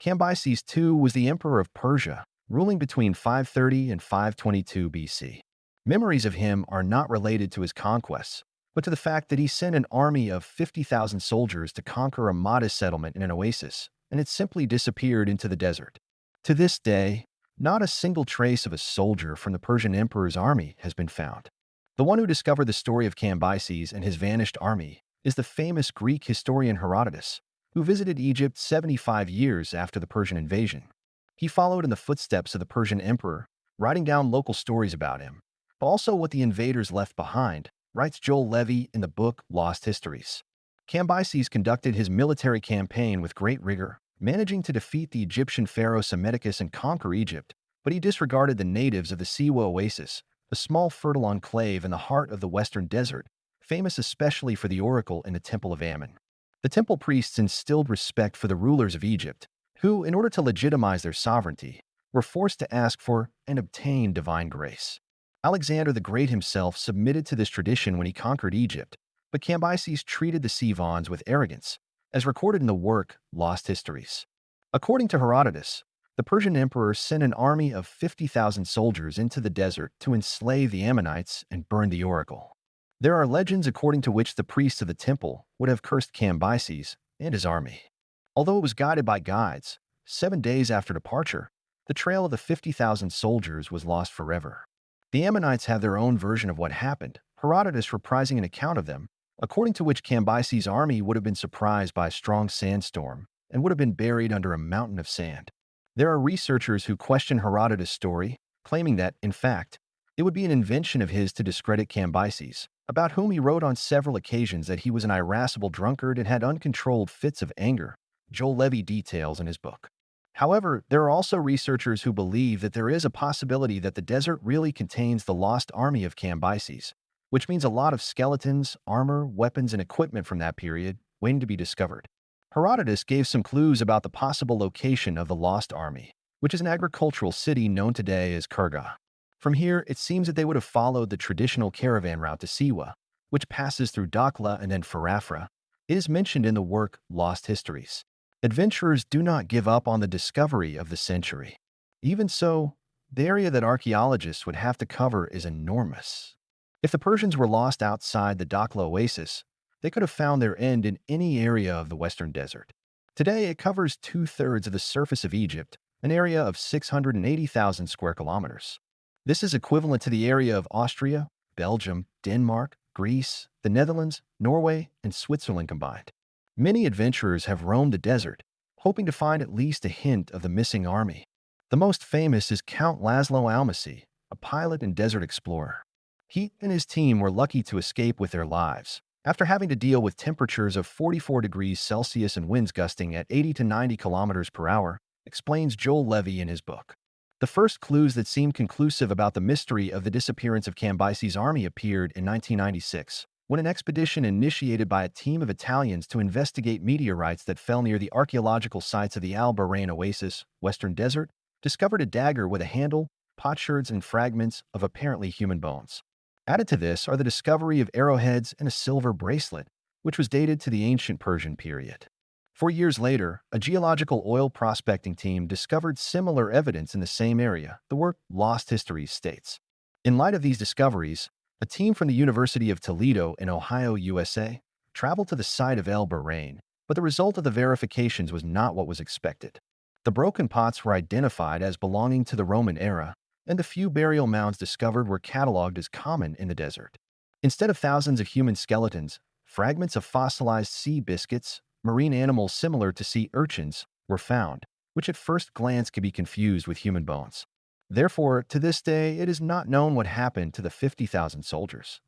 Cambyses II was the emperor of Persia, ruling between 530 and 522 BC. Memories of him are not related to his conquests, but to the fact that he sent an army of 50,000 soldiers to conquer a modest settlement in an oasis, and it simply disappeared into the desert. To this day, not a single trace of a soldier from the Persian emperor's army has been found. The one who discovered the story of Cambyses and his vanished army is the famous Greek historian Herodotus, who visited Egypt 75 years after the Persian invasion. He followed in the footsteps of the Persian emperor, writing down local stories about him, but also what the invaders left behind, writes Joel Levy in the book Lost Histories. Cambyses conducted his military campaign with great rigor, managing to defeat the Egyptian pharaoh Psammetichus and conquer Egypt, but he disregarded the natives of the Siwa Oasis, a small fertile enclave in the heart of the western desert, famous especially for the oracle in the Temple of Ammon. The temple priests instilled respect for the rulers of Egypt, who, in order to legitimize their sovereignty, were forced to ask for and obtain divine grace. Alexander the Great himself submitted to this tradition when he conquered Egypt, but Cambyses treated the Sivans with arrogance, as recorded in the work Lost Histories. According to Herodotus, the Persian emperor sent an army of 50,000 soldiers into the desert to enslave the Ammonites and burn the oracle. There are legends according to which the priests of the temple would have cursed Cambyses and his army. Although it was guided by guides, 7 days after departure, the trail of the 50,000 soldiers was lost forever. The Ammonites have their own version of what happened, Herodotus reprising an account of them, according to which Cambyses' army would have been surprised by a strong sandstorm and would have been buried under a mountain of sand. There are researchers who question Herodotus' story, claiming that, in fact, it would be an invention of his to discredit Cambyses, about whom he wrote on several occasions that he was an irascible drunkard and had uncontrolled fits of anger, Joel Levy details in his book. However, there are also researchers who believe that there is a possibility that the desert really contains the lost army of Cambyses, which means a lot of skeletons, armor, weapons, and equipment from that period waiting to be discovered. Herodotus gave some clues about the possible location of the lost army, which is an agricultural city known today as Kurga. From here, it seems that they would have followed the traditional caravan route to Siwa, which passes through Dakhla and then Farafra. It is mentioned in the work Lost Histories. Adventurers do not give up on the discovery of the century. Even so, the area that archaeologists would have to cover is enormous. If the Persians were lost outside the Dakhla oasis, they could have found their end in any area of the western desert. Today, it covers 2/3 of the surface of Egypt, an area of 680,000 square kilometers. This is equivalent to the area of Austria, Belgium, Denmark, Greece, the Netherlands, Norway, and Switzerland combined. Many adventurers have roamed the desert, hoping to find at least a hint of the missing army. The most famous is Count Laszlo Almasi, a pilot and desert explorer. He and his team were lucky to escape with their lives, after having to deal with temperatures of 44 degrees Celsius and winds gusting at 80 to 90 kilometers per hour, explains Joel Levy in his book. The first clues that seemed conclusive about the mystery of the disappearance of Cambyses' army appeared in 1996, when an expedition initiated by a team of Italians to investigate meteorites that fell near the archaeological sites of the Al Bahrain Oasis, Western Desert, discovered a dagger with a handle, potsherds, and fragments of apparently human bones. Added to this are the discovery of arrowheads and a silver bracelet, which was dated to the ancient Persian period. 4 years later, a geological oil prospecting team discovered similar evidence in the same area, the work Lost Histories states. In light of these discoveries, a team from the University of Toledo in Ohio, USA, traveled to the site of El Bahrain, but the result of the verifications was not what was expected. The broken pots were identified as belonging to the Roman era, and the few burial mounds discovered were cataloged as common in the desert. Instead of thousands of human skeletons, fragments of fossilized sea biscuits, marine animals similar to sea urchins, were found, which at first glance could be confused with human bones. Therefore, to this day, it is not known what happened to the 50,000 soldiers.